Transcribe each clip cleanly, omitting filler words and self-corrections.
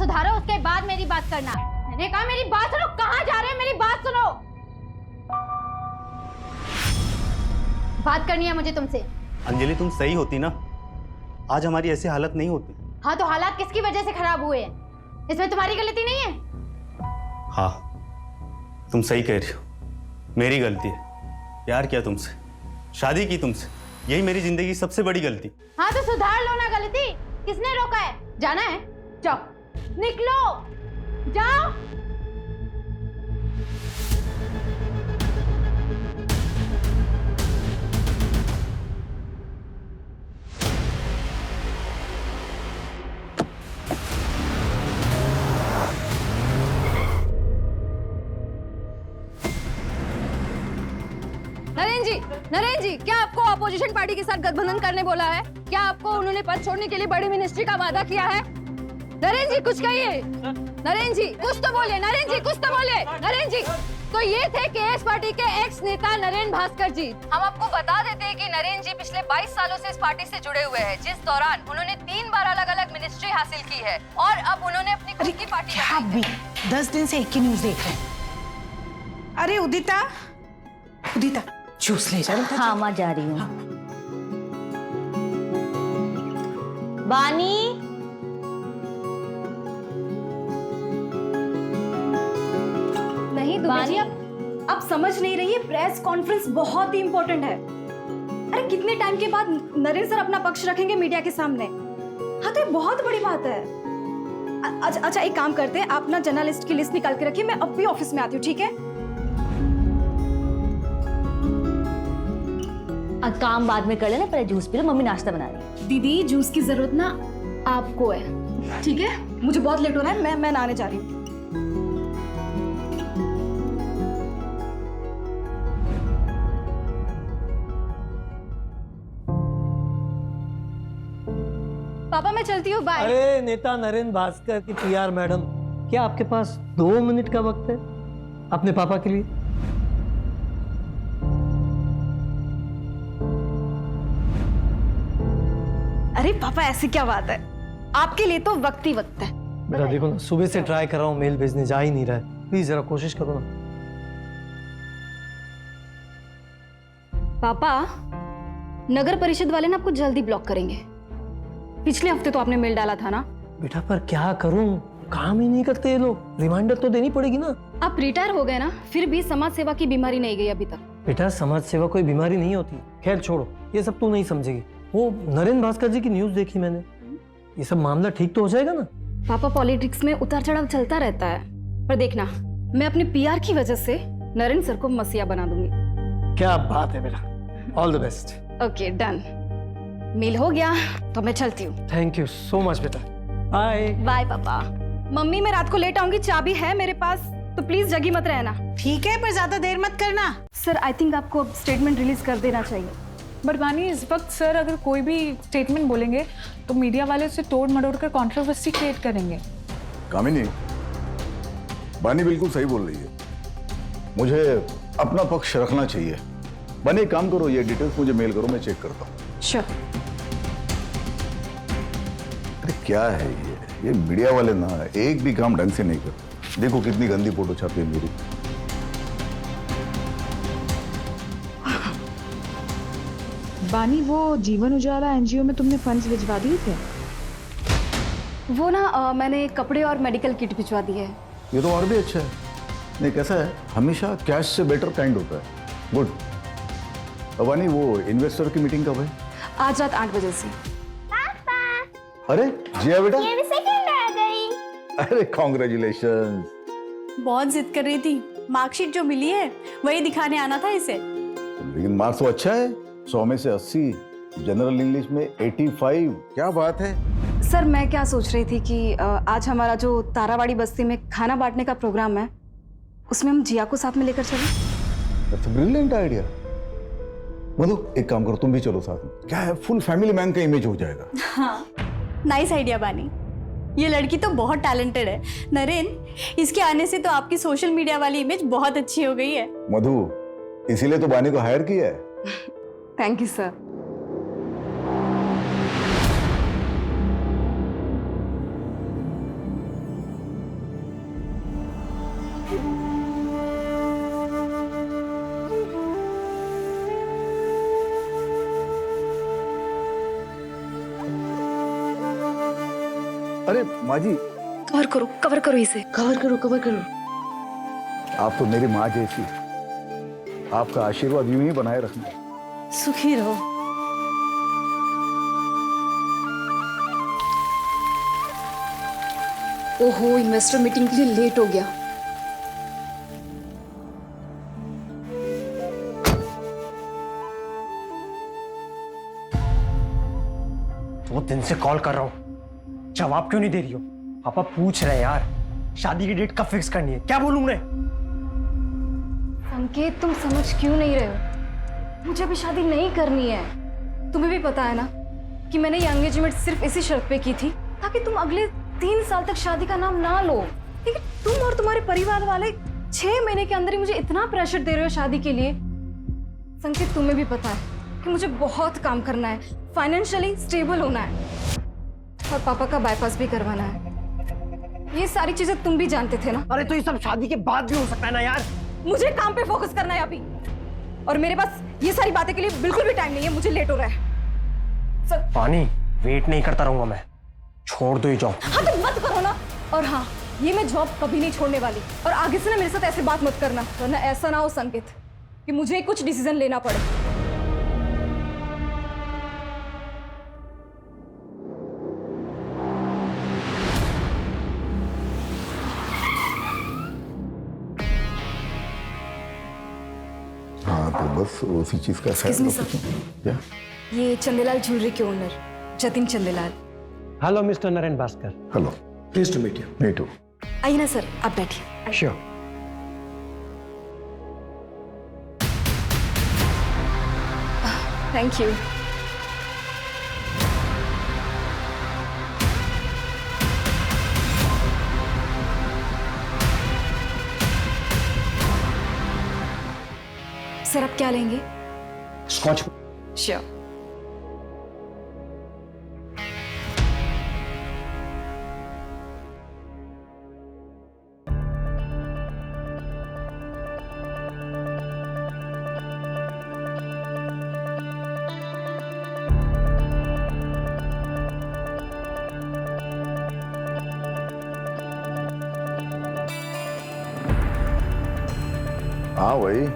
सुधारो, उसके बाद मेरी बात करना। मैंने कहा मेरी बात सुनो। कहाँ जा रहे हैं? मेरी बात सुनो। बात करनी है मुझे तुमसे। अंजलि तुम सही होती ना, आज हमारी ऐसी हालत नहीं होती। हाँ तो हालात किसकी वजह से खराब हुए हैं? इसमें तुम्हारी गलती नहीं है। हाँ तुम सही कह रही हो, मेरी गलती है। प्यार किया तुमसे, शादी की तुमसे, यही मेरी जिंदगी की सबसे बड़ी गलती। हाँ तो सुधार लो ना गलती। किसने रोका है? जाना है जाओ, निकलो, जाओ। नरेन जी, क्या आपको अपोजिशन पार्टी के साथ गठबंधन करने बोला है? क्या आपको उन्होंने पद छोड़ने के लिए बड़ी मिनिस्ट्री का वादा किया है? नरेन जी कुछ कहिए। नरेन जी कुछ तो बोले। नरेन जी कुछ तो बोले। नरेन जी, तो ये थे केएस पार्टी के एक्स नेता नरेन भास्कर जी। हम आपको बता देते हैं कि नरेन जी पिछले 22 सालों से इस पार्टी से जुड़े हुए हैं, जिस दौरान उन्होंने 3 बार अलग-अलग मिनिस्ट्री हासिल की है और अब उन्होंने अपनी खुद की पार्टी। आप भी 10 दिन से एक ही न्यूज देख रहे हैं। अरे उदिता, उदिता जूस ले जा। हाँ मैं जा रही हूँ। बानी, नहीं दुबे जी, आप समझ नहीं रही है, प्रेस कॉन्फ्रेंस बहुत ही इम्पोर्टेंट है। अरे कितने टाइम के बाद नरेन सर अपना पक्ष रखेंगे मीडिया के सामने। हाँ तो ये बहुत बड़ी बात है। अच्छा एक काम करते हैं, आप ना जर्नलिस्ट की लिस्ट निकाल के रखिए, मैं अब भी ऑफिस में आती हूँ, ठीक है? काम बाद में कर लेना, पहले जूस पी लो, मम्मी नाश्ता बना रही है। दीदी जूस की जरूरत ना आपको है, ठीक है? मुझे बहुत लेट हो रहा है, मैं नहाने जा रही हूँ। पापा मैं चलती हूँ, बाय। अरे नेता नरेन भास्कर की पीआर मैडम, क्या आपके पास 2 मिनट का वक्त है अपने पापा के लिए? अरे पापा ऐसी क्या बात है, आपके लिए तो वक्त ही वक्त है। बेटा देखो ना, सुबह से ट्राई कर रहा हूँ, मेल भेजने जा ही नहीं रहा है। प्लीज जरा कोशिश करो ना। पापा नगर परिषद वाले ना आपको जल्दी ब्लॉक करेंगे। पिछले हफ्ते तो आपने मेल डाला था ना। बेटा पर क्या करूं, काम ही नहीं करते ये लोग। रिमाइंडर तो देनी पड़ेगी ना। आप रिटायर हो गए ना, फिर भी समाज सेवा की बीमारी नहीं गई अभी तक। बेटा समाज सेवा कोई बीमारी नहीं होती। खैर छोड़ो, ये सब तू नहीं समझेगी। वो नरेन भास्कर जी की न्यूज देखी मैंने, ये सब मामला ठीक तो हो जाएगा ना? पापा पॉलिटिक्स में उतार चढ़ाव चलता रहता है, पर देखना मैं अपने पीआर की वजह से नरेन सर को मसीहा बना दूंगी। क्या बात है बेटा, all the best. Okay done, mail हो गया तो मैं चलती हूँ। थैंक यू सो मच बेटा, बाय। बाय पापा। मम्मी मैं रात को लेट आऊंगी, चाबी है मेरे पास, तो प्लीज जगी मत रहना। ठीक है, पर ज्यादा देर मत करना। सर आई थिंक आपको अब स्टेटमेंट रिलीज कर देना चाहिए। बट बानी, इस वक्त सर अगर कोई भी स्टेटमेंट बोलेंगे तो मीडिया वाले उसे तोड़ मरोड़ कर कंट्रोवर्सी क्रिएट करेंगे। कामिनी, बानी बिल्कुल सही बोल रही है, मुझे अपना पक्ष रखना चाहिए। बानी एक काम करो, ये डिटेल्स मुझे मेल करो, मैं चेक करता हूँ। श्योर। अरे क्या है ये मीडिया वाले ना एक भी काम ढंग से नहीं करते। देखो कितनी गंदी फोटो छापी है मेरी। बानी, वो जीवन उजाला एनजीओ में तुमने फंड्स भिजवा दिए थे? वो ना मैंने कपड़े और मेडिकल किट भिजवा दी है। ये तो और भी अच्छा है। नहीं कैसा है, हमेशा कैश से बेटर काइंड होता है। गुड। बानी वो इन्वेस्टर की मीटिंग कब है? आज रात 8 बजे से। अरे जिया बेटा, ये भी सेकंड आ गई। अरे कॉन्ग्रेचुलेशन। बहुत जिद कर रही थी, मार्कशीट जो मिली है वही दिखाने आना था इसे। लेकिन मार्क्स तो अच्छा है, 100 में से 80, जनरल इंग्लिश में 85। क्या बात है। सर मैं क्या सोच रही थी कि आज हमारा जो तारावाड़ी बस्ती में खाना बांटने का प्रोग्राम है, उसमें हम जिया को साथ में लेकर चलें। That's a brilliant idea. Madhu एक काम करो, तुम भी चलो साथ में। क्या है, फुल फैमिली मैन का इमेज हो जाएगा। हाँ नाइस आइडिया बानी, ये लड़की तो बहुत टैलेंटेड है। नरेन, इसके आने से तो आपकी सोशल मीडिया वाली इमेज बहुत अच्छी हो गई है। मधु, इसीलिए तो बानी को हायर किया है। Thank you sir. अरे माँ जी, कवर करो इसे। कवर करो कवर करो। आप तो मेरी माँ जैसी, आपका आशीर्वाद यूं ही बनाए रखना। सुखी रहो। ओहो, इन्वेस्टर मीटिंग के लिए लेट हो गया। वो दिन से कॉल कर रहा हूँ, जवाब क्यों नहीं दे रही हो? पापा पूछ रहे हैं यार, शादी की डेट कब फिक्स करनी है? क्या बोलूं मैं? संकेत, तुम समझ क्यों नहीं रहे हो? मुझे अभी शादी नहीं करनी है। तुम्हें भी पता है ना कि मैंने ये एंगेजमेंट सिर्फ इसी शर्त पे की थी ताकि तुम अगले 3 साल तक शादी का नाम ना लो। लेकिन तुम और तुम्हारे परिवार वाले 6 महीने के अंदर ही मुझे इतना प्रेशर दे रहे हो शादी के लिए। संकेत, तुम्हें भी पता है कि मुझे बहुत काम करना है, फाइनेंशियली स्टेबल होना है और पापा का बाईपास भी करवाना है। ये सारी चीजें तुम भी जानते थे ना। अरे तो ये सब शादी के बाद भी हो सकता है ना यार। मुझे काम पे फोकस करना है अभी, और मेरे पास ये सारी बातें के लिए बिल्कुल भी टाइम नहीं है। मुझे लेट हो रहा है सर। पानी, वेट नहीं करता रहूंगा मैं, छोड़ दो ये जॉब। हाँ तो मत करो ना। और हाँ, ये मैं जॉब कभी नहीं छोड़ने वाली, और आगे से ना मेरे साथ ऐसे बात मत करना, वरना ऐसा ना हो संकेत कि मुझे कुछ डिसीजन लेना पड़े। हाँ तो बस उसी चीज का Excuse me, sir. क्या? ये चंदेलाल ज्वेलरी के owner Jatin Chandelal. Hello mister Naren Bhaskar. Hello, please to meet you. Me too. आइए ना सर, आप बैठिए। श्योर। Thank you. सर, आप क्या लेंगे? स्कॉच। श्योर। हाँ भाई,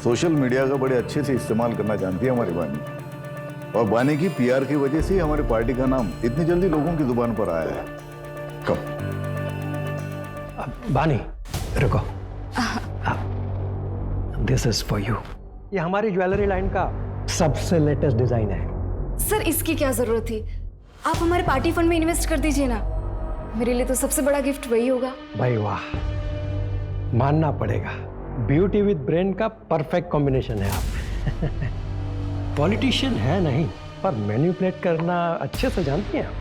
सोशल मीडिया का बड़े अच्छे से इस्तेमाल करना जानती है हमारी बानी, और बानी की पीआर की वजह से ही हमारी पार्टी का नाम इतनी जल्दी लोगों की जुबान पर आया है। कब? बानी रुको, दिस इज फॉर यू। ये हमारी ज्वेलरी लाइन का सबसे लेटेस्ट डिजाइन है। सर, इसकी क्या जरूरत थी? आप हमारे पार्टी फंड में इन्वेस्ट कर दीजिए ना। मेरे लिए तो सबसे बड़ा गिफ्ट वही होगा। भाई वाह, मानना पड़ेगा, ब्यूटी विद ब्रेन का परफेक्ट कॉम्बिनेशन है आप। पॉलिटिशियन है नहीं, पर मैनिपुलेट करना अच्छे से जानती हैं आप।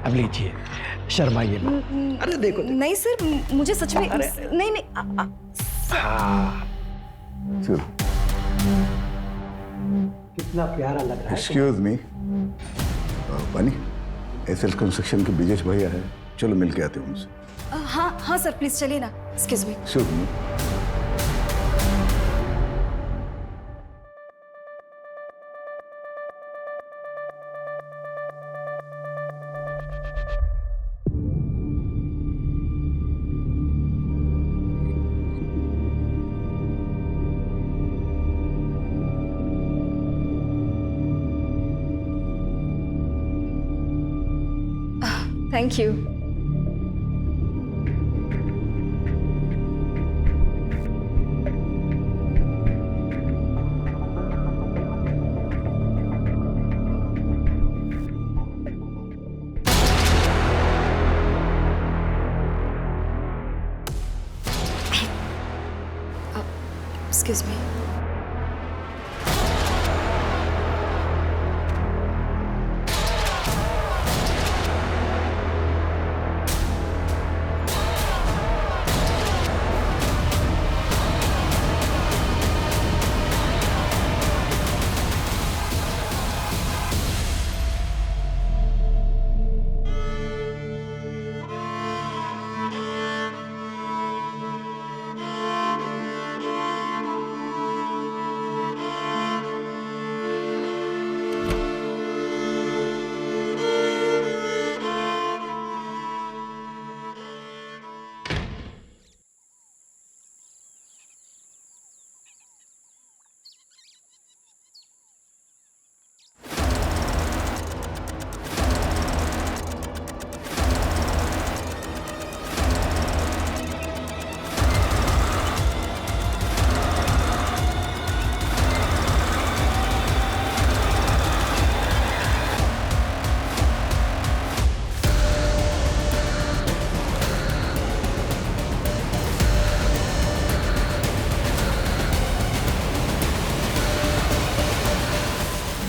अब लीजिए, शर्माइए मत। अरे देखो, देखो। नहीं सर, मुझे सच में नहीं नहीं चलो, कितना प्यारा लग रहा है। एक्सक्यूज मी, बानी, एसएल कंस्ट्रक्शन के ब्रिजेश भैया है, चलो मिल के आते हैं उनसे। हाँ हाँ सर, प्लीज चलिए ना। Excuse me. Shubh. Thank you. Excuse me.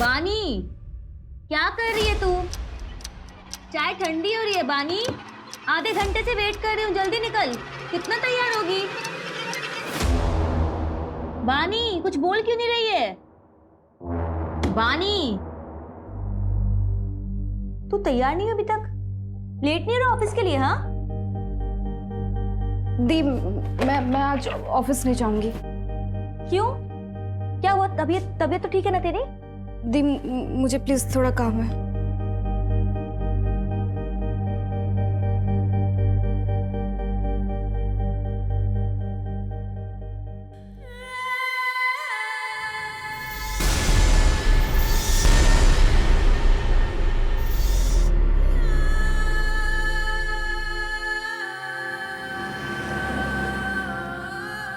बानी, क्या कर रही है तू? चाय ठंडी हो रही है बानी। आधे घंटे से वेट कर रही हूँ, जल्दी निकल। कितना तैयार होगी? बानी, कुछ बोल क्यों नहीं रही है? बानी, तू तैयार नहीं है अभी तक? लेट नहीं हो रहा ऑफिस के लिए? हाँ दी, मैं आज ऑफिस नहीं जाऊंगी। क्यों? क्या हुआ? तबीयत तो ठीक है ना तेरी? दी, मुझे प्लीज थोड़ा काम है।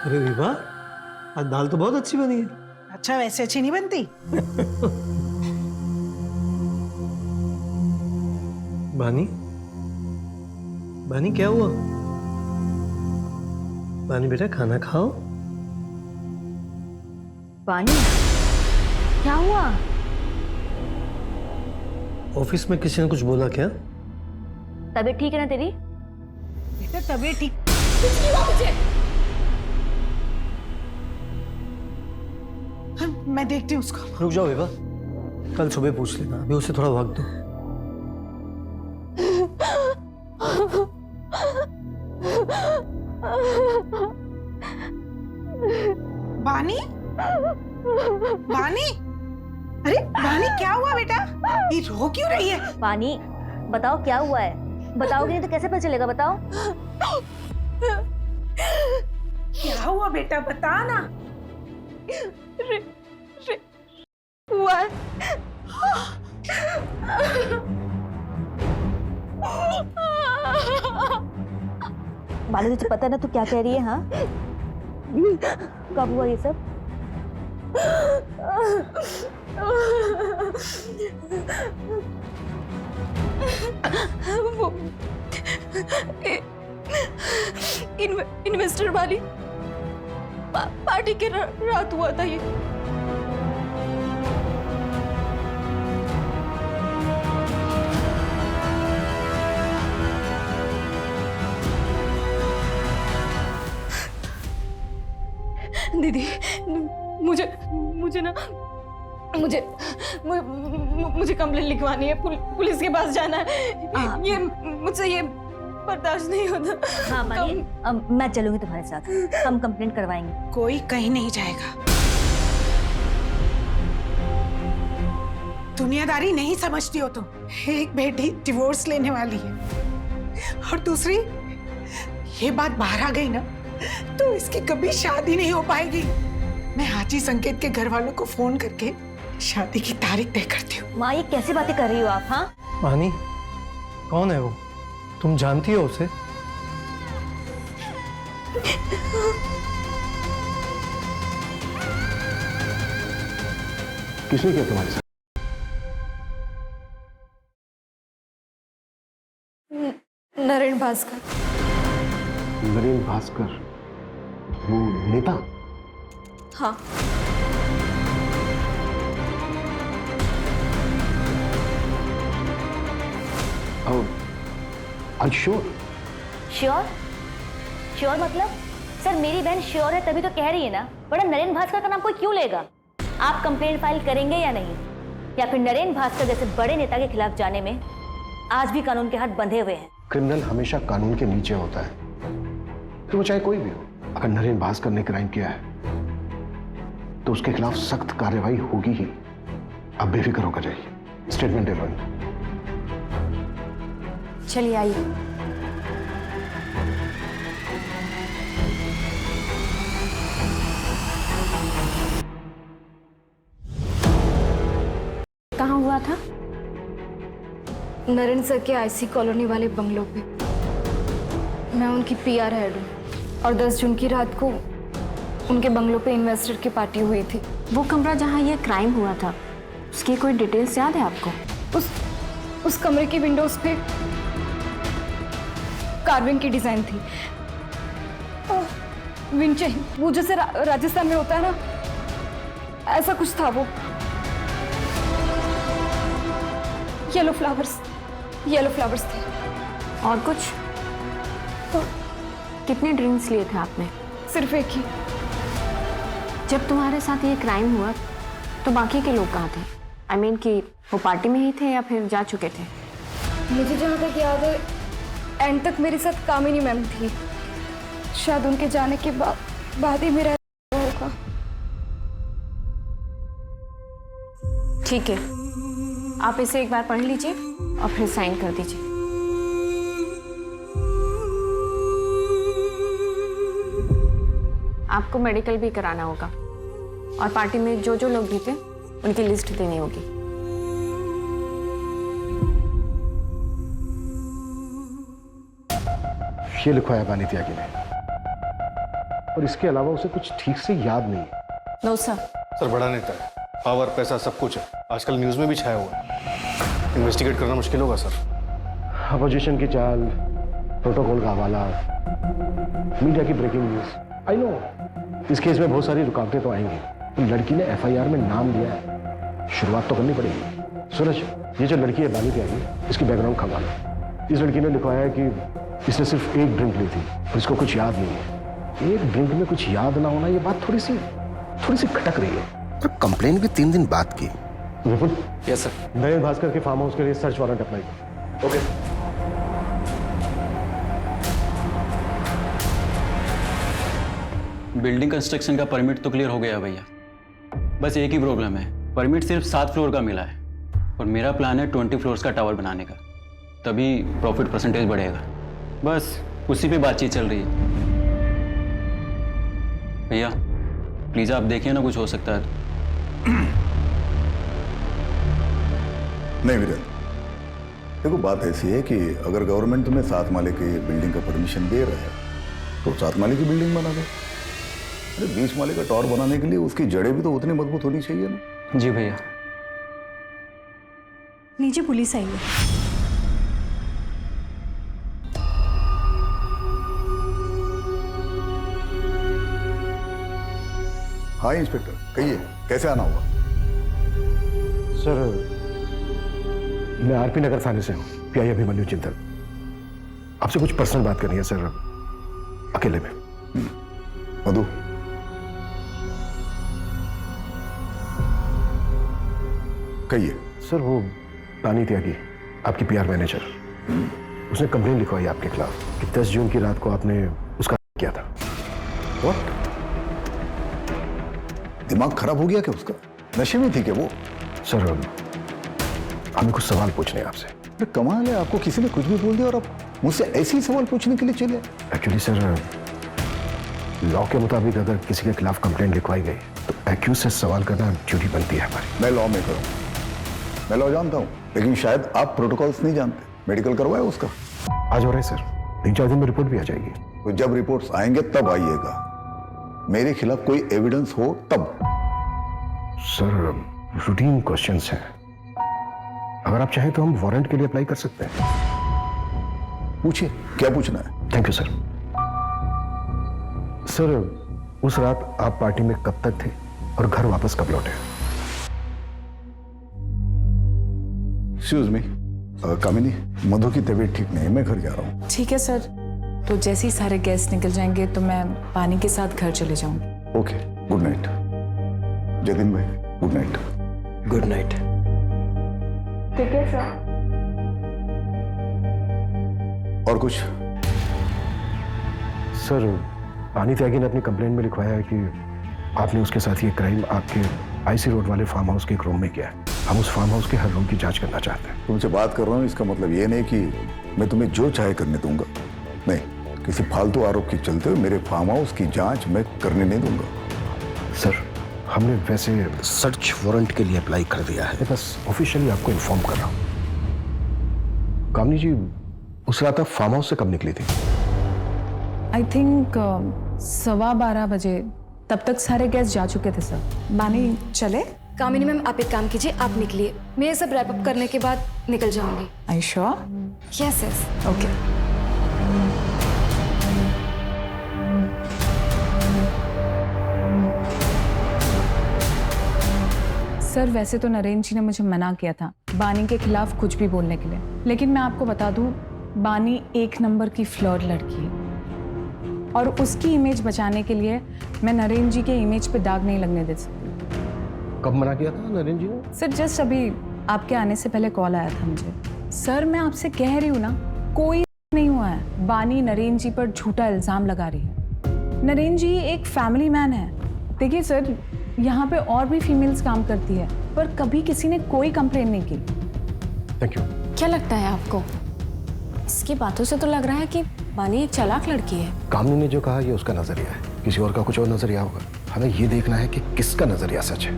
अरे विभा, आज दाल तो बहुत अच्छी बनी है। अच्छा, वैसे अच्छी नहीं बनती? बानी, बानी क्या हुआ? बानी बेटा, खाना खाओ। बानी, क्या हुआ? ऑफिस में किसी ने कुछ बोला क्या? तबीयत ठीक है ना तेरी? बेटा तबीयत ठीक? मैं देखती हूँ उसको। रुक जाओ विभा, कल सुबह पूछ लेना, अभी उसे थोड़ा वक्त दो। बानी, बानी, अरे बानी क्या हुआ बेटा? ये रो क्यों रही है? बानी, बताओ क्या हुआ है? बताओगे नहीं तो कैसे पता चलेगा? बताओ। क्या हुआ बेटा, बता ना। हुआ है। मालूम तुझे पता है ना तू क्या कह रही है? हाँ, कब हुआ ये सब? वो इन्वेस्टर वाली पार्टी के रात हुआ था ये। दीदी, मुझे कंप्लेंट लिखवानी है, पुलिस के पास जाना है। ये मुझसे ये बर्दाश्त नहीं होता। हाँ मानी, मैं चलूंगी तुम्हारे साथ, हम कंप्लेंट करवाएंगे। कोई कहीं नहीं जाएगा। दुनियादारी नहीं समझती हो तुम। एक बेटी डिवोर्स लेने वाली है और दूसरी, ये बात बाहर आ गई ना तो इसकी कभी शादी नहीं हो पाएगी। मैं हाजी संकेत के घर वालों को फोन करके शादी की तारीख तय करती हूँ। माँ, ये कैसी बातें कर रही हो आप? हाँ बानी, कौन है वो? तुम जानती हो उसे? किसने किया तुम्हारे साथ? नरेन भास्कर। नरेन भास्कर, वो नेता? हाँ। श्योर? श्योर? श्योर मतलब? सर, मेरी बहन श्योर है तभी तो कह रही है ना, बड़ा नरेन भास्कर का नाम कोई क्यों लेगा? आप कंप्लेंट फाइल करेंगे या नहीं? या फिर नरेन भास्कर जैसे बड़े नेता के खिलाफ जाने में आज भी कानून के हाथ बंधे हुए हैं? क्रिमिनल हमेशा कानून के नीचे होता है, तो वो चाहे कोई भी हो। अगर नरेन भास्कर ने क्राइम किया है तो उसके खिलाफ सख्त कार्रवाई होगी ही। अब बेफिक्र होकर जाइए। स्टेटमेंट दे लो। चलिए आइए। कहाँ हुआ था? नरेन सर के आईसी कॉलोनी वाले बंगलों पे। मैं उनकी पीआर हेड हूँ और 10 जून की रात को उनके बंगलों पे इन्वेस्टर की पार्टी हुई थी। वो कमरा जहाँ ये क्राइम हुआ था, उसकी कोई डिटेल्स याद है आपको? उस कमरे की विंडोज पे कार्विंग की डिजाइन थी। विंडचाइन, वो जैसे राजस्थान में होता है ना, ऐसा कुछ था वो। येलो फ्लावर्स थे। और कुछ? कितने ड्रिंक्स लिए थे आपने? सिर्फ एक ही। जब तुम्हारे साथ ये क्राइम हुआ तो बाकी के लोग कहाँ थे? आई मीन कि वो पार्टी में ही थे या फिर जा चुके थे? मुझे जहाँ तक याद है एंड तक मेरे साथ कामिनी मैम थी। शायद उनके जाने के बाद ही मेरा होगा। ठीक है, आप इसे एक बार पढ़ लीजिए और फिर साइन कर दीजिए। आपको मेडिकल भी कराना होगा और पार्टी में जो जो लोग भी थे उनकी लिस्ट देनी होगी। ये लिखवाया है बानी त्यागी ने, और इसके अलावा उसे कुछ ठीक से याद नहीं है। No sir. सर बड़ा नेता है, पावर पैसा सब कुछ है, आजकल न्यूज में भी छाया हुआ है। इन्वेस्टिगेट करना मुश्किल होगा सर। अपोजिशन की चाल, प्रोटोकॉल का हवाला, मीडिया की ब्रेकिंग न्यूज। आई नो इस केस में बहुत सारी रुकावटें तो आएंगी, तो लड़की ने एफआईआर में नाम दिया है, शुरुआत तो करनी पड़ेगी। सूरज, ये जो लड़की है बानी त्यागी, इसकी बैकग्राउंड खंगालो। इस लड़की ने लिखवाया है कि इसने सिर्फ एक ड्रिंक ली थी और इसको कुछ याद नहीं है। एक ड्रिंक में कुछ याद ना होना, ये बात थोड़ी सी खटक रही है। पर कंप्लेन भी 3 दिन बाद की। विपुल, यस सर। नरेंद्र भास्कर के फार्म हाउस के लिए सर्च वारंट अप्लाई करो। ओके। बिल्डिंग कंस्ट्रक्शन का परमिट तो क्लियर हो गया भैया, बस एक ही प्रॉब्लम है, परमिट सिर्फ 7 फ्लोर का मिला है और मेरा प्लान है 20 फ्लोर्स का टावर बनाने का, तभी प्रॉफिट परसेंटेज बढ़ेगा। बस उसी पे बातचीत चल रही है। भैया प्लीज आप देखिए ना, कुछ हो सकता है तो। नहीं वीरेंद्र, देखो बात ऐसी है कि अगर गवर्नमेंट तुम्हें 7 माले की बिल्डिंग का परमिशन दे रहा है तो 7 माले की बिल्डिंग बना दो। अरे 20 माले का टावर बनाने के लिए उसकी जड़ें भी तो उतनी मजबूत होनी चाहिए ना। जी भैया। नीचे पुलिस आई है। हाँ इंस्पेक्टर, कहिए कैसे आना होगा? सर, मैं आरपी नगर थाने से हूँ, पीआई अभिमन्यु चिंतन। आपसे कुछ पर्सनल बात करनी है सर, अकेले में। मधु, कहिए। सर वो बानी त्यागी, आपकी पीआर मैनेजर, उसने कंप्लेन लिखवाई आपके खिलाफ कि 10 जून की रात को आपने उसका किया था। What? दिमाग खराब हो गया क्या उसका? नशे में थी क्या वो? सर हमें कुछ सवाल पूछने हैं आपसे। अरे कमाल है, आपको किसी ने कुछ भी बोल दिया और आप मुझसे ऐसे ही सवाल पूछने के लिए चले। एक्चुअली सर, लॉ के मुताबिक अगर किसी के खिलाफ कंप्लेंट लिखवाई गई तो एक्यूज से सवाल करना ड्यूटी बनती है हमारी। मैं लॉ मेकर हूँ, मैं लॉ जानता हूँ, लेकिन शायद आप प्रोटोकॉल्स नहीं जानते। मेडिकल करवाया उसका? आज हो रहा है सर, 3-4 दिन में रिपोर्ट भी आ जाएगी। तो जब रिपोर्ट्स आएंगे तब आइएगा, मेरे खिलाफ कोई एविडेंस हो तब। सर रूटीन क्वेश्चंस हैं, अगर आप चाहें तो हम वारंट के लिए अप्लाई कर सकते हैं। पूछिए, क्या पूछना है? Thank you sir. सर उस रात आप पार्टी में कब तक थे और घर वापस कब लौटे? एक्सक्यूज मी, कामिनी, मधु की तबीयत ठीक नहीं है, मैं घर जा रहा हूँ। ठीक है सर, तो जैसे ही सारे गेस्ट निकल जाएंगे तो मैं पानी के साथ घर चले जाऊंगी। Okay, good night. जतिन भाई, गुड नाइट। Good night. ठीक है सर। और कुछ? सर बानी त्यागी ने अपनी कंप्लेंट में लिखवाया है कि आपने उसके साथ ये क्राइम आपके आईसी रोड वाले फार्म हाउस के एक रूम में किया है। हम उस फार्म हाउस के हर रूम की जांच करना चाहते हैं। तुमसे बात कर रहा हूँ, इसका मतलब ये नहीं कि मैं तुम्हें जो चाहे करने दूंगा। नहीं, किसी फालतू आरोप के चलते हुए मेरे फार्म हाउस की जांच मैं करने नहीं दूंगा। सर हमने वैसे सर्च वारंट के लिए अप्लाई कर दिया है। बस ऑफिशियली आपको इन्फॉर्म कर रहा हूँ। कामनी जी, उस रात आप फार्म हाउस से कब निकली थी? आई थिंक 12:15 बजे, तब तक सारे गेस्ट जा चुके थे सर। बानी चले? कामिनी मैम आप एक काम कीजिए, आप निकलिए, मैं ये सब रैप अप करने के बाद निकल जाऊंगी। I sure? Yes yes. Okay. Sir वैसे तो नरेंद्र जी ने मुझे मना किया था बानी के खिलाफ कुछ भी बोलने के लिए, लेकिन मैं आपको बता दूं बानी 1 नंबर की फ्लर्ट लड़की है और उसकी इमेज बचाने के लिए मैं नरेंद्र जी के इमेज पे दाग नहीं लगने दे सकती। कब मना किया था नरेंद्र जी ने? सर जस्ट अभी आपके आने से पहले कॉल आया था मुझे। सर मैं आपसे कह रही हूँ ना, कोई नहीं हुआ है। बानी नरेंद्र जी पर झूठा इल्जाम लगा रही है। नरेंद्र जी एक फैमिली मैन है। देखिए सर, यहाँ पे और भी फीमेल्स काम करती है पर कभी किसी ने कोई कंप्लेन नहीं की। Thank you. क्या लगता है आपको? इसकी बातों से तो लग रहा है कि बानी एक चालाक लड़की है। कामनी ने जो कहा ये उसका नजरिया है, किसी और का कुछ और नजरिया होगा। हमें ये देखना है कि किसका नजरिया सच है।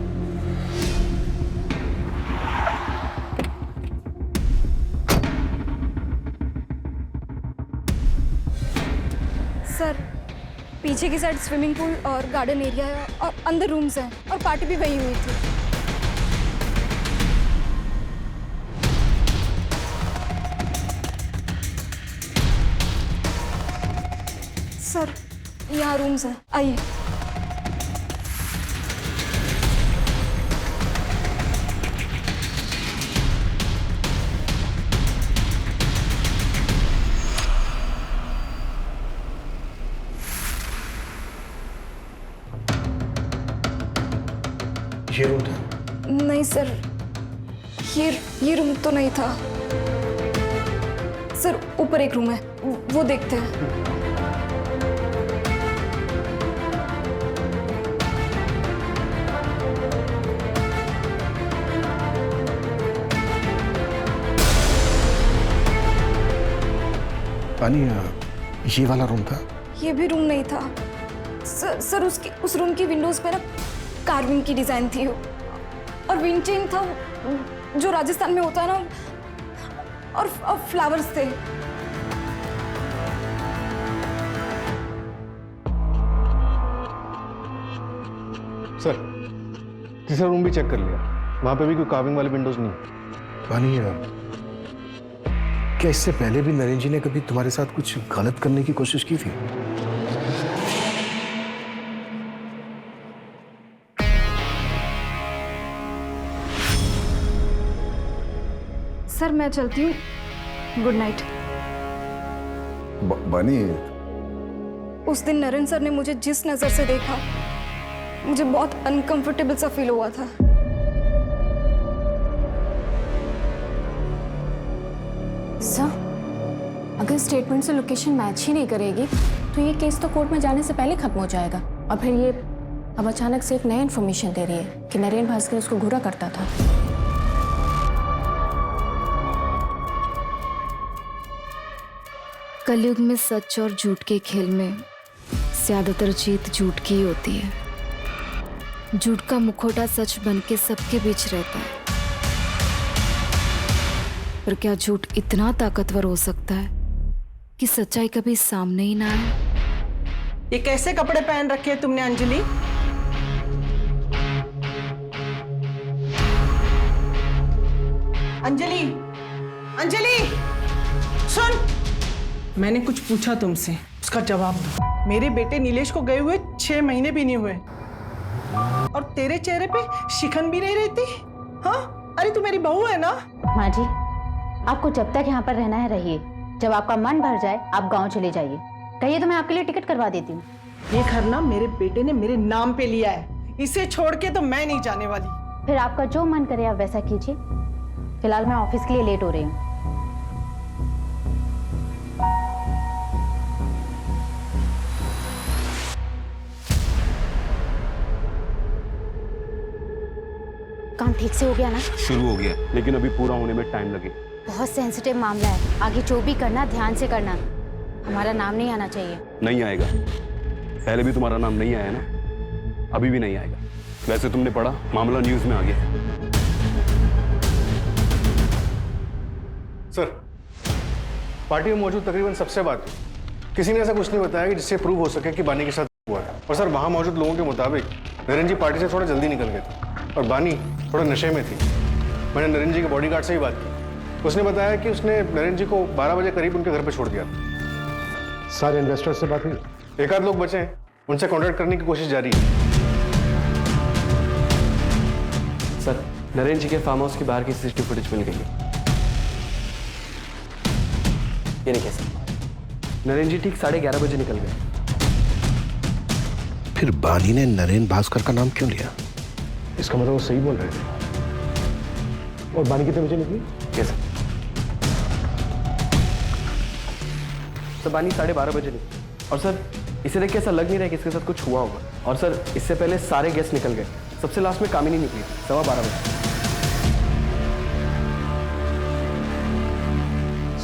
सर पीछे की साइड स्विमिंग पूल और गार्डन एरिया है और अंदर रूम्स हैं और पार्टी भी वही हुई थी। सर यहाँ रूम्स हैं, आइए। ये रूम था? नहीं सर, ये रूम तो नहीं था सर। ऊपर एक रूम है, वो देखते हैं। पानी, ये वाला रूम था? ये भी रूम नहीं था सर। उस रूम की विंडोज पे ना कार्विंग की डिजाइन थी और विंड चेन था जो राजस्थान में होता है ना, और फ्लावर्स थे। सर तीसरा रूम भी चेक कर लिया, वहां पे भी कोई कार्विंग वाली विंडोज नहीं। पानी, क्या इससे पहले भी नरेंद्र जी ने कभी तुम्हारे साथ कुछ गलत करने की कोशिश की थी? सर मैं चलती हूँ, गुड नाइट। बानी, उस दिन नरेंद्र सर ने मुझे जिस नजर से देखा, मुझे बहुत अनकंफर्टेबल सा फील हुआ था। सर अगर स्टेटमेंट से लोकेशन मैच ही नहीं करेगी तो ये केस तो कोर्ट में जाने से पहले खत्म हो जाएगा। और फिर ये अब अचानक से एक नई इन्फॉर्मेशन दे रही है कि नरेंद्र भास्कर उसको घूरा करता था। कलयुग में सच और झूठ के खेल में ज्यादातर जीत झूठ की ही होती है। झूठ का मुखौटा सच बन के सबके बीच रहता है, पर क्या झूठ इतना ताकतवर हो सकता है कि सच्चाई कभी सामने ही ना आए? ये कैसे कपड़े पहन रखे हैं तुमने अंजलि? अंजलि, अंजलि सुन, मैंने कुछ पूछा तुमसे, उसका जवाब दो। मेरे बेटे नीलेश को गए हुए 6 महीने भी नहीं हुए और तेरे चेहरे पे शिकन भी नहीं रहती। हाँ, अरे तू मेरी बहू है ना। माँ जी, आपको जब तक यहाँ पर रहना है रहिए, जब आपका मन भर जाए आप गांव चले जाइए। कहिए तो मैं आपके लिए टिकट करवा देती हूँ। ये घर ना मेरे बेटे ने मेरे नाम पे लिया है, इसे छोड़ के तो मैं नहीं जाने वाली। फिर आपका जो मन करे आप वैसा कीजिए। फिलहाल मैं ऑफिस के लिए लेट हो रही हूँ। काम ठीक से हो गया ना? शुरू हो गया, लेकिन अभी पूरा होने में टाइम लगे। बहुत सेंसिटिव मामला है, आगे जो भी करना ध्यान से करना। हमारा नाम नहीं आना चाहिए। नहीं आएगा, पहले भी तुम्हारा नाम नहीं आया ना, अभी भी नहीं आएगा। वैसे तुमने पढ़ा, मामला न्यूज में आ गया। सर पार्टी में मौजूद तकरीबन सबसे बात हुई, किसी ने ऐसा कुछ नहीं बताया कि जिससे प्रूव हो सके कि बानी के साथ हुआ है। और सर वहां मौजूद लोगों के मुताबिक नरेंद्र जी पार्टी से थोड़ा जल्दी निकल गए थे और बानी थोड़ा नशे में थी। मैंने नरेंद्र जी के बॉडीगार्ड से ही बात की, उसने बताया कि उसने नरेंद्र जी को 12 बजे करीब उनके घर पर छोड़ दिया। सारे इन्वेस्टर से बात हुई? एक आध लोग बचे हैं, उनसे कॉन्टैक्ट करने की कोशिश जारी है। सर, नरेंद्र जी के फार्म हाउस के बाहर की सीसीटीवी फुटेज मिल गई है। ये नहीं कैसे नरेंद्र जी ठीक 11:30 बजे निकल गए। फिर बानी ने नरेंद्र भास्कर का नाम क्यों लिया? इसका मतलब वो सही बोल रहे थे। और बानी कितने बजे निकली? कैसे सर, बानी 12:30 बजे निकली। और सर, इसे देख के ऐसा लग नहीं रहा कि इसके साथ कुछ हुआ होगा। और सर, इससे पहले सारे गेस्ट निकल गए, सबसे लास्ट में कामिनी निकली 12:15 बजे।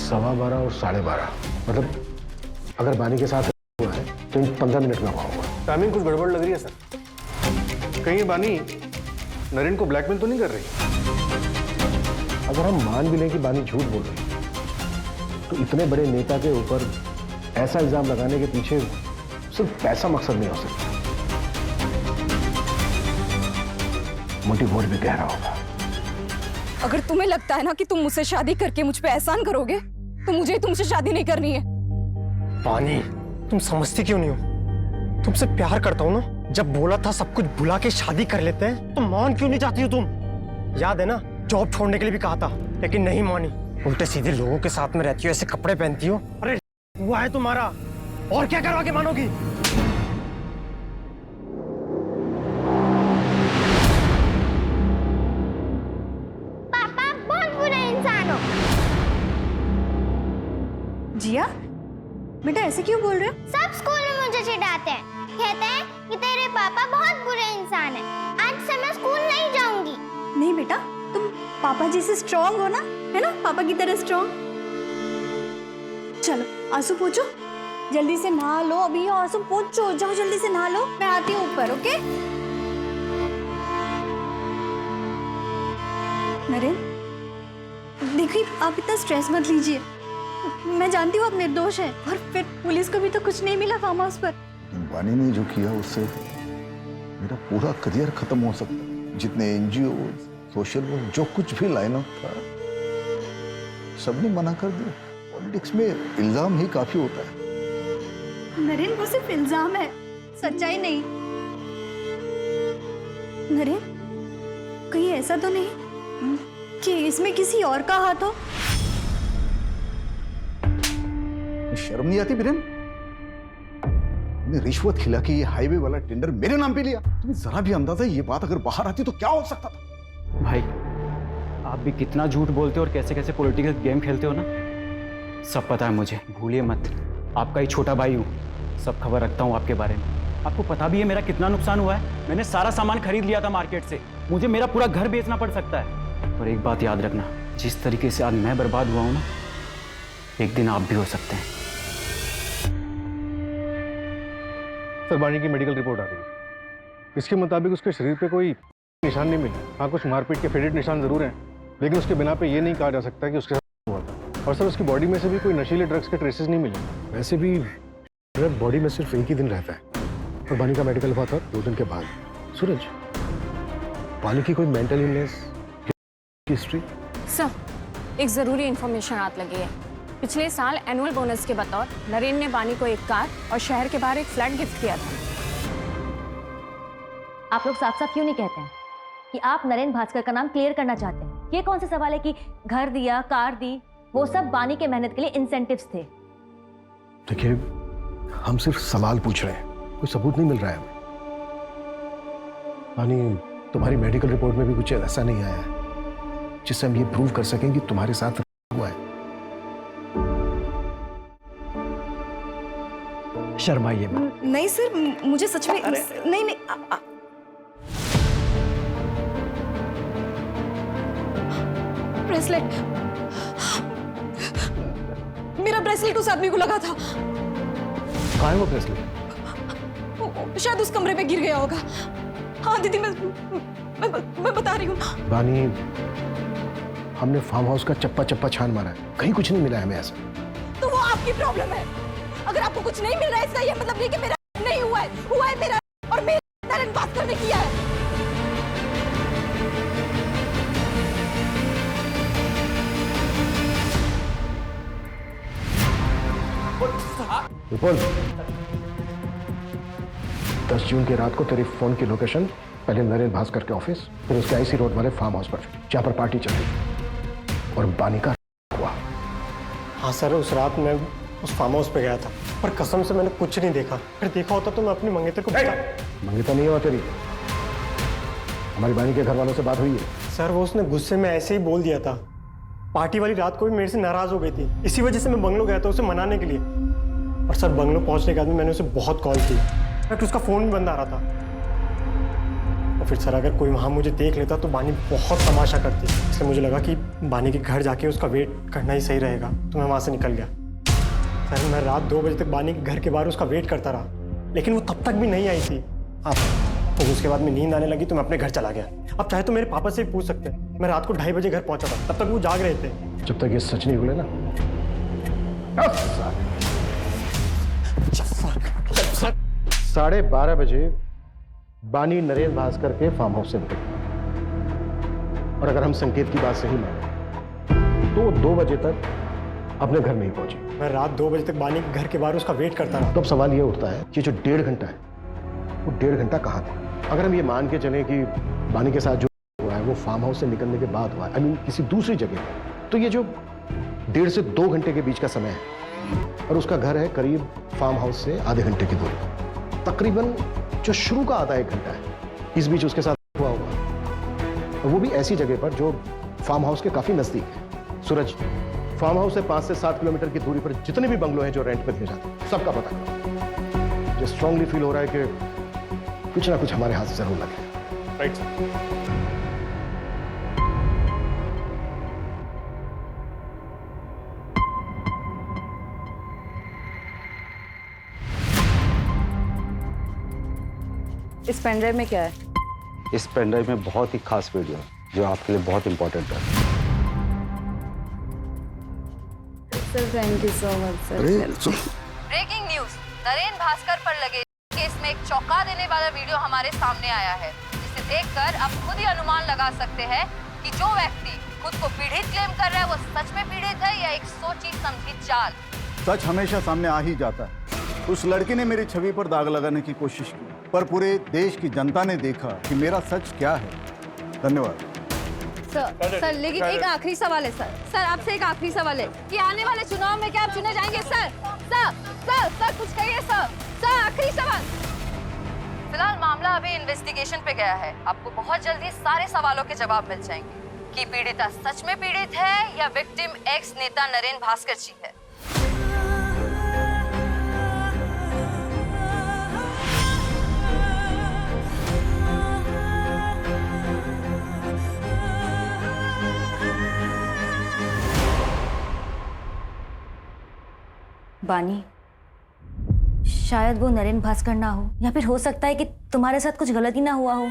12:15 और 12:30, मतलब अगर बानी के साथ हुआ है तो इन 15 मिनट में हुआ होगा। टाइमिंग कुछ गड़बड़ लग रही है सर। कहीं ये बानी नरेंद्र को ब्लैकमेल तो नहीं कर रही? अगर हम मान भी लें कि बानी झूठ बोल रही है, तो इतने बड़े नेता के ऊपर ऐसा इल्जाम लगाने के पीछे सिर्फ पैसा मकसद नहीं हो सकता, मोटिव और भी गहरा होगा। अगर तुम्हें लगता है ना कि तुम मुझसे शादी करके मुझ पे एहसान करोगे, तो मुझे तुमसे शादी नहीं करनी है। पानी, तुम समझती क्यों नहीं हो? तुमसे प्यार करता हूँ ना। जब बोला था सब कुछ भुला के शादी कर लेते हैं, तो मान क्यों नहीं चाहती हो तुम? याद है ना, जॉब छोड़ने के लिए भी कहा था, लेकिन नहीं मानी। उल्टे सीधे लोगों के साथ में रहती हो, ऐसे कपड़े पहनती हो। अरे हुआ है तुम्हारा, और क्या करवा के मानोगी? पापा बहुत बुरे इंसान हो। जिया, बेटा ऐसे क्यों बोल रहे हो? सब स्कूल में मुझे चिढ़ाते हैं, कहते हैं कि तेरे पापा बहुत बुरे इंसान हैं। आज से मैं स्कूल नहीं जाऊंगी। नहीं बेटा, तुम पापा जैसे स्ट्रॉन्ग हो ना, है ना, पापा की तरह स्ट्रॉन्ग। चलो आंसू पोंछो, जल्दी से नहा लो। अभी आंसू पोंछो, जाओ जल्दी से नहा लो, मैं आती हूँ ऊपर। ओके नरेंद्र, देखिए आप इतना स्ट्रेस मत लीजिए। मैं जानती हूँ आप निर्दोष है, और फिर पुलिस को भी तो कुछ नहीं मिला फार्म हाउस पर। बानी ने जो किया उससे मेरा पूरा करियर खत्म हो सकता है। जितने एनजीओ, सोशल वर्क, जो कुछ भी लाइन अप था, सबने मना कर दिया। पॉलिटिक्स में इल्जाम ही काफी होता है। नरेंद्र, वो सिर्फ इल्जाम है, सच्चाई नहीं। नरेंद्र, कहीं ऐसा तो नहीं कि इसमें किसी और का हाथ हो? शर्म नहीं आती बिरेन? तुमने रिश्वत खिला के ये हाईवे वाला टेंडर मेरे नाम पे लिया। तुम्हें जरा भी अंदाजा ये बात अगर बाहर आती तो क्या हो सकता था? भाई, आप भी कितना झूठ बोलते हो और कैसे कैसे पॉलिटिकल गेम खेलते हो ना, सब पता है मुझे। भूलिए मत, आपका ही छोटा भाई हूँ, सब खबर रखता हूँ आपके बारे में। आपको पता भी है मेरा कितना नुकसान हुआ है। मैंने सारा सामान खरीद लिया था मार्केट से, मुझे मेरा पूरा घर बेचना पड़ सकता है। और एक बात याद रखना, जिस तरीके से आज मैं बर्बाद हुआ हूँ ना, एक दिन आप भी हो सकते हैं। सर, बानी की मेडिकल रिपोर्ट आ गई है। इसके मुताबिक उसके शरीर पे कोई निशान नहीं मिले। हाँ, कुछ मारपीट के फेडेड निशान जरूर हैं, लेकिन उसके बिना पे ये नहीं कहा जा सकता कि उसके साथ हुआ था। और सर, उसकी बॉडी में से भी कोई नशीले ड्रग्स के ट्रेसेस नहीं मिले। वैसे भी ड्रग बॉडी में सिर्फ एक ही दिन रहता है, और बानी का मेडिकल हुआ था 2 दिन के बाद। सूरज, बानी की कोई मेंटल इलनेस हिस्ट्री? सर, एक ज़रूरी इन्फॉर्मेशन हाथ लगी है। पिछले साल एनुअल बोनस के बतौर नरेंद्र ने बानी को एक कार और शहर के बाहर एक फ्लैट गिफ्ट किया था। आप लोग साफ साफ क्यों नहीं कहते हैं कि आप नरेंद्र भास्कर का नाम क्लियर करना चाहते हैं? ये कौन सा सवाल है कि घर दिया, कार दी, वो सब बानी के मेहनत के लिए इंसेंटिव्स थे। देखिए, हम सिर्फ सवाल पूछ रहे हैं, कोई सबूत नहीं मिल रहा है हमें। बानी, तुम्हारी मेडिकल रिपोर्ट में भी कुछ ऐसा नहीं आया है जिससे हम ये प्रूव कर सकें कि तुम्हारे साथ हुआ है। शर्माइए मत। नहीं सर, मुझे सच में नहीं नहीं। ब्रेसलेट, मेरा ब्रेसलेट उस आदमी को लगा था। कहाँ है वो ब्रेसलेट? शायद उस कमरे में गिर गया होगा। हाँ दीदी, मैं बता रही हूँ। बानी, हमने फार्म हाउस का चप्पा चप्पा छान मारा है, कहीं कुछ नहीं मिला है हमें ऐसा। तो वो आपकी प्रॉब्लम है। अगर आपको कुछ नहीं मिल रहा है, इसका ये मतलब नहीं कि मेरा नहीं हुआ है मेरा, और मेरे नरेंद्र भास्कर ने किया है। विपुल, 10 जून की रात को तेरी फोन की लोकेशन पहले नरेंद्र भास्कर के ऑफिस, फिर उसके आईसी रोड वाले फार्म हाउस पर जहां पर पार्टी चल रही थी और बानी का हुआ। हाँ सर, उस रात मैं उस फार्म हाउस पे गया था, पर कसम से मैंने कुछ नहीं देखा। फिर देखा होता तो मैं अपनी मंगेतर को मंगेतर नहीं हुआ तेरी, हमारी बानी के घर वालों से बात हुई है। सर वो उसने गुस्से में ऐसे ही बोल दिया था। पार्टी वाली रात को भी मेरे से नाराज हो गई थी, इसी वजह से मैं बंगलो गया था उसे मनाने के लिए। और सर बंगलो पहुंचने के बाद मैंने उसे बहुत कॉल की, बट उसका फोन भी बंद आ रहा था। और फिर सर अगर कोई वहाँ मुझे देख लेता तो बानी बहुत तमाशा करती, इसलिए मुझे लगा कि बानी के घर जाके उसका वेट करना ही सही रहेगा, तो मैं वहाँ से निकल गया। सर मैं रात 2 बजे तक बानी के घर के बाहर उसका वेट करता रहा, लेकिन वो तब तक भी नहीं आई थी। तो उसके बाद में नींद आने लगी तो मैं अपने घर चला गया। अब चाहे तो मेरे पापा से भी पूछ सकते हैं, मैं रात को 2:30 बजे घर पहुंचा था, तब तक वो जाग रहे थे। जब तक ये सच नहीं बोले ना। 12:30 बजे बानी नरेंद्र भास्कर के फार्म हाउस से निकली, और अगर हम संकेत की बात सही माने तो 2 बजे तक अपने घर नहीं पहुंची। मैं रात 2 बजे तक बानी के घर के बाहर उसका वेट करता रहा। तो अब सवाल ये उठता है कि जो 1.5 घंटा है वो 1.5 घंटा कहाँ था? अगर हम ये मान के चलें कि बानी के साथ जो हुआ है वो फार्म हाउस से निकलने के बाद हुआ है, आई मीन किसी दूसरी जगह, तो ये जो 1.5 से 2 घंटे के बीच का समय है, और उसका घर है करीब फार्म हाउस से आधे घंटे की दूरी, तकरीबन जो शुरू का आधा 1 घंटा है इस बीच उसके साथ हुआ होगा, और वो भी ऐसी जगह पर जो फार्म हाउस के काफी नजदीक है। सूरज, फार्म हाउस से 5 से 7 किलोमीटर की दूरी पर जितने भी बंगलो हैं जो रेंट पर दिए जाते हैं, सबका पता करो। मुझे स्ट्रांगली फील हो रहा है कि कुछ ना कुछ हमारे हाथ से जरूर लगे। Right sir. इस पेनड्राइव में क्या है? इस पेनड्राइव में बहुत ही खास वीडियो है जो आपके लिए बहुत इंपॉर्टेंट है। Sir thank you so much sir. Breaking news, Narendra Bhaskar पर लगे केस में एक चौंका देने वाला वीडियो हमारे सामने आया है, जिसे देखकर आप खुद ही अनुमान लगा सकते हैं कि जो व्यक्ति खुद को पीड़ित क्लेम कर रहा है वो सच में पीड़ित है या एक सोची समझी चाल। सच हमेशा सामने आ ही जाता है। उस लड़की ने मेरी छवि पर दाग लगाने की कोशिश की, पर पूरे देश की जनता ने देखा कि मेरा सच क्या है। धन्यवाद सर लेकिन एक आखिरी सवाल है सर आपसे एक आखिरी सवाल है कि आने वाले चुनाव में क्या आप चुने जाएंगे? सर कुछ कहिए सर आखिरी सवाल। फिलहाल मामला अभी इन्वेस्टिगेशन पे गया है, आपको बहुत जल्दी सारे सवालों के जवाब मिल जाएंगे कि पीड़िता सच में पीड़ित है या विक्टिम एक्स नेता नरेंद्र भास्कर जी है। बानी, शायद वो नरेंद्र भास्कर ना हो, या फिर हो सकता है कि तुम्हारे साथ कुछ गलती ना हुआ हो।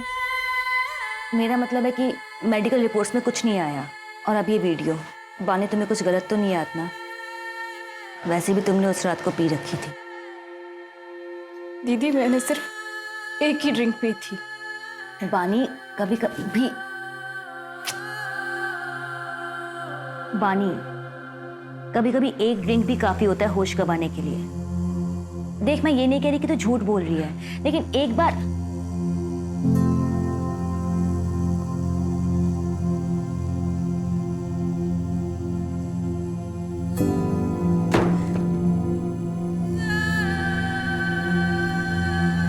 मेरा मतलब है कि मेडिकल रिपोर्ट्स में कुछ नहीं आया, और अब ये वीडियो। बानी, तुम्हें कुछ गलत तो नहीं याद ना? वैसे भी तुमने उस रात को पी रखी थी। दीदी मैंने सिर्फ एक ही ड्रिंक पी थी। बानी, कभी कभी बानी, कभी कभी एक ड्रिंक भी काफी होता है होश गंवाने के लिए। देख, मैं ये नहीं कह रही कि तू झूठ बोल रही है, लेकिन एक बार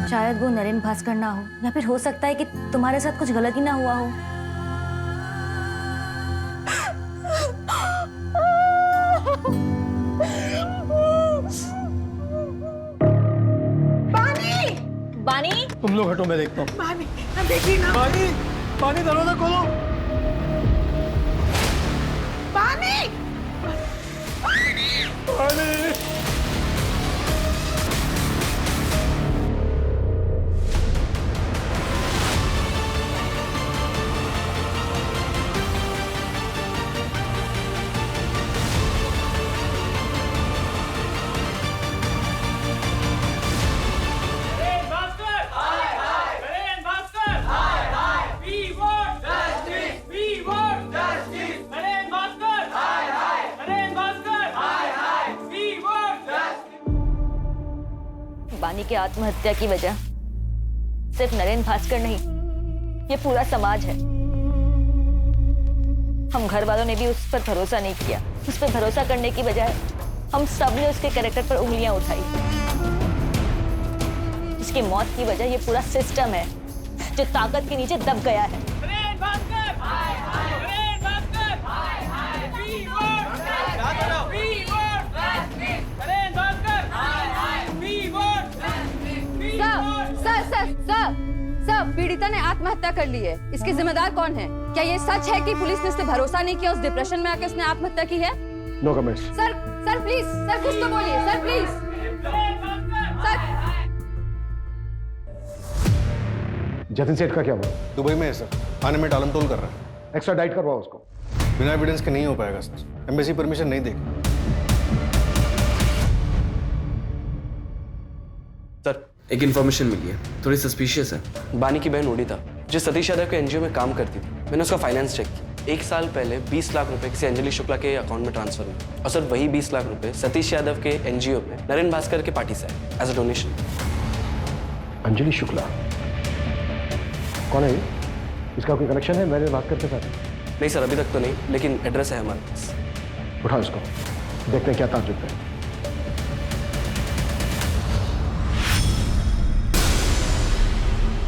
शायद वो नरेंद्र भास्कर ना हो, या फिर हो सकता है कि तुम्हारे साथ कुछ गलती ना हुआ हो। बानी, तुम लोग हटो, मैं देखता हूँ। बानी, देखिए ना। बानी दरवाजा खोलो। बानी, बानी। बानी के आत्महत्या की वजह सिर्फ नरेंद्र भास्कर नहीं, ये पूरा समाज है। हम घर वालों ने भी उस पर भरोसा नहीं किया। उस पर भरोसा करने की बजाय हम सब ने उसके कैरेक्टर पर उंगलियां उठाई। उसकी मौत की वजह ये पूरा सिस्टम है जो ताकत के नीचे दब गया है। सर, पीड़िता ने आत्महत्या कर ली है। इसके जिम्मेदार कौन है? क्या ये सच है कि पुलिस ने इस पे भरोसा नहीं किया, उस डिप्रेशन में आके उसने आत्महत्या की है? No comments. Sir please, sir कुछ तो बोलिए, सर प्लीज। सर जतिन सेठ का क्या हुआ? दुबई में है सर, आने में टालमटोल कर रहा है। एक्स्ट्रा डाइट करवाओ उसको। बिना एविडेंस के नहीं हो पाएगा सर, एम्बेसी परमिशन नहीं देगी। सर एक इन्फॉर्मेशन मिली है, थोड़ी सस्पिशियस है। बानी की बहन ओडिता जो सतीश यादव के एनजीओ में काम करती थी, मैंने उसका फाइनेंस चेक किया। 1 साल पहले 20 लाख रुपए किसी अंजलि शुक्ला के अकाउंट में ट्रांसफर हुए और सर वही 20 लाख रुपए सतीश यादव के एनजीओ में नरेन भास्कर के पार्टी से आए as a donation. Anjali Shukla कौन है ये? इसका कोई कनेक्शन है नरेन भास्कर के साथ? नहीं सर, अभी तक तो नहीं, लेकिन एड्रेस है हमारे पास। उठाओ इसको, देखते हैं क्या ताज्जुब है।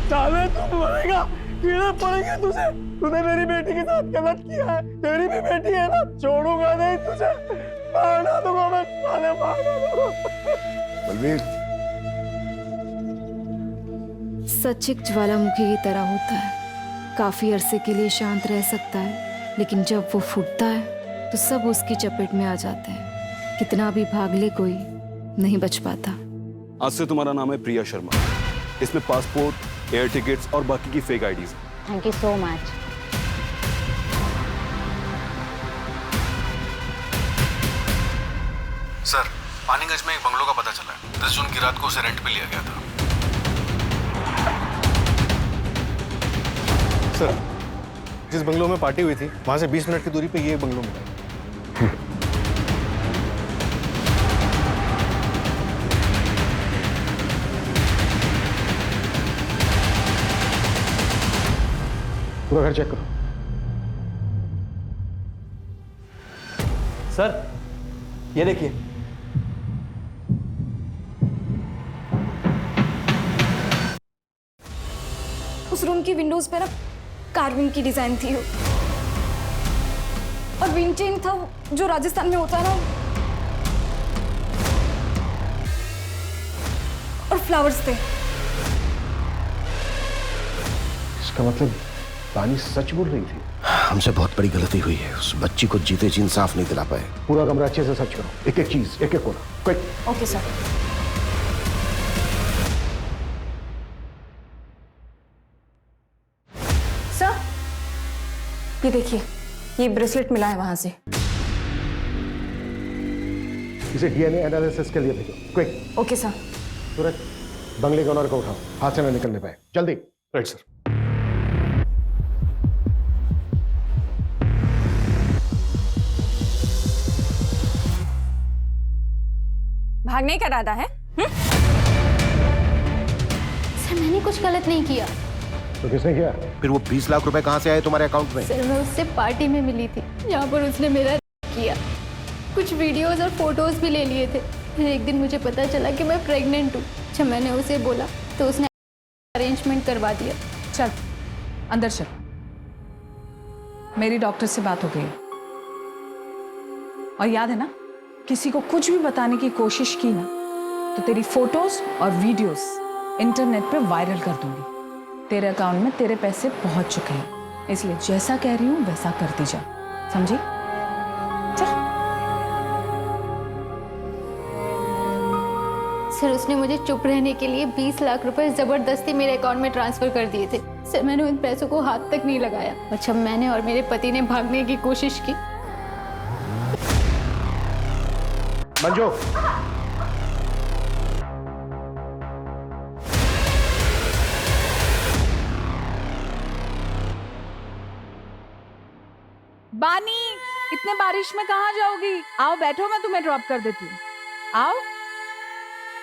साले तू मरेगा, कीड़े पड़ेंगे तुझे। तूने मेरी बेटी के साथ गलत किया है, तेरी भी बेटी है ना, छोड़ूंगा नहीं तुझे, मार दूंगा मैं, साले मार दूंगा। बलवीर, सच एक ज्वालामुखी की तरह होता है, काफी अरसे के लिए शांत रह सकता है, लेकिन जब वो फूटता है तो सब उसकी चपेट में आ जाते हैं। कितना भी भाग ले कोई नहीं बच पाता। आज से तुम्हारा नाम है प्रिया शर्मा। इसमें पासपोर्ट, एयर टिकट्स और बाकी की fake IDs. Thank you so much. Sir, Paniganj में एक बंगलो का पता चला है। 10 जून की रात को उसे रेंट पे लिया गया था। सर, जिस बंगलो में पार्टी हुई थी वहां से 20 मिनट की दूरी पे ये बंगलो मिला। पूरा घर चेक करो। सर ये देखिए, उस रूम की विंडोज पे ना कार्विंग की डिजाइन थी और विंड चेन था जो राजस्थान में होता है ना, और फ्लावर्स थे। इसका मतलब बानी सच बोल रही थी। हमसे बहुत बड़ी गलती हुई है, उस बच्ची को जीते जी इंसाफ नहीं दिला पाए। पूरा कमरा अच्छे से सर्च करो, एक एक चीज, एक एक कोना, क्विक। Okay sir. सर ये देखिए, ये ब्रेसलेट मिला है वहां से। इसे डीएनए एनालिसिस के लिए भेजो, क्विक। Okay sir. तुरंत बंगले के ओनर को उठाओ, हाथ से ना निकलने पाए, जल्दी। Right sir. भागने का इरादा है? सर मैंने कुछ गलत नहीं किया। तो किसने किया? फिर वो 20 लाख रुपए कहाँ से आए तुम्हारे अकाउंट में? सर मैं उससे पार्टी में मिली थी जहाँ पर उसने मेरा किया। कुछ वीडियोस और फोटोज भी ले लिए थे। फिर एक दिन मुझे पता चला कि मैं प्रेग्नेंट हूँ। जब मैंने उसे बोला तो उसने अरेंजमेंट करवा दिया। चल अंदर चल, मेरी डॉक्टर से बात हो गई और याद है ना, किसी को कुछ भी बताने की कोशिश की ना तो तेरी फोटोज और वीडियोस इंटरनेट पे वायरल कर दूंगी। तेरे अकाउंट में तेरे पैसे पहुंच चुके हैं, इसलिए जैसा कह रही हूं वैसा करती जा, समझी? चल। सर उसने मुझे चुप रहने के लिए 20 लाख रुपए जबरदस्ती मेरे अकाउंट में ट्रांसफर कर दिए थे। सर मैंने उन पैसों को हाथ तक नहीं लगाया और जब मैंने और मेरे पति ने भागने की कोशिश की। मंजू, बानी, इतने बारिश में कहाँ जाओगी? आओ बैठो, मैं तुम्हें ड्रॉप कर देती हूँ। आओ,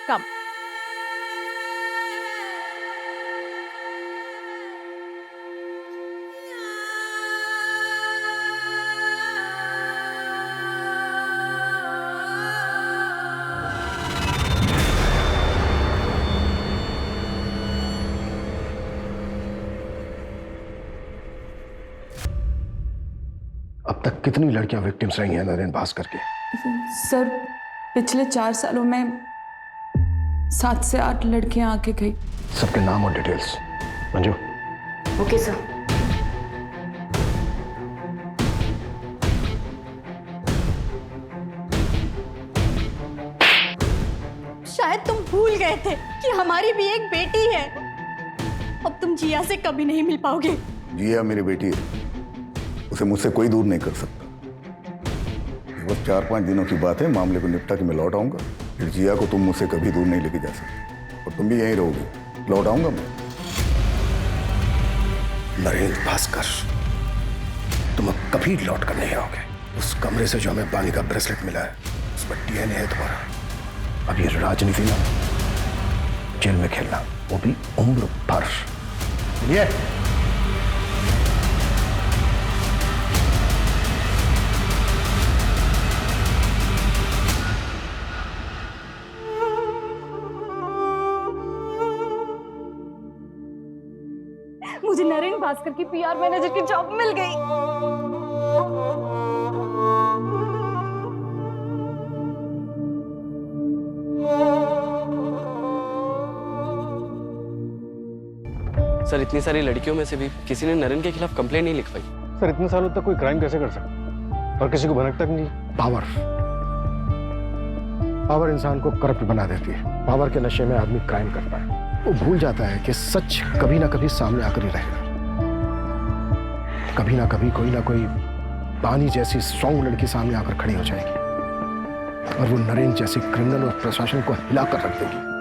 कम। अब तक कितनी लड़कियां विक्टिम्स रही हैं नरेन भास्कर के? सर पिछले 4 सालों में 7 से 8 लड़कियां आके गई। सबके नाम और डिटेल्स। मंजू। Okay sir. शायद तुम भूल गए थे कि हमारी भी एक बेटी है। अब तुम जिया से कभी नहीं मिल पाओगे। जिया मेरी बेटी है, उसे मुझसे कोई दूर नहीं कर सकता। बस 4-5 दिनों की बात है, मामले को निपटा के मैं लौट आऊंगा। फिर जिया को तुम मुझसे कभी दूर नहीं लेके जा सकते और तुम भी यहीं रहोगे। लौट आऊंगा मैं। नरेन भास्कर, तुम अब कभी लौट कर नहीं आओगे। उस कमरे से जो हमें बानी का ब्रेसलेट मिला है, उस पर डीएनए है तुम्हारा। अब ये राजनीति ना, जेल में खेलना, वो भी उम्र भर। चलिए। मुझे नरेन भास्कर की पीआर मैनेजर की जॉब मिल गई। सर इतनी सारी लड़कियों में से भी किसी ने नरेन के खिलाफ कंप्लेंट नहीं लिखवाई। सर इतने सालों तक कोई क्राइम कैसे कर सकता और किसी को भनक तक नहीं? पावर इंसान को करप्ट बना देती है। पावर के नशे में आदमी क्राइम करता है। वो भूल जाता है कि सच कभी ना कभी सामने आकर ही रहेगा। कभी ना कभी कोई ना कोई बानी जैसी स्ट्रॉन्ग लड़की सामने आकर खड़ी हो जाएगी और वो नरेन जैसी क्रिमिनल और प्रशासन को हिलाकर रख देगी।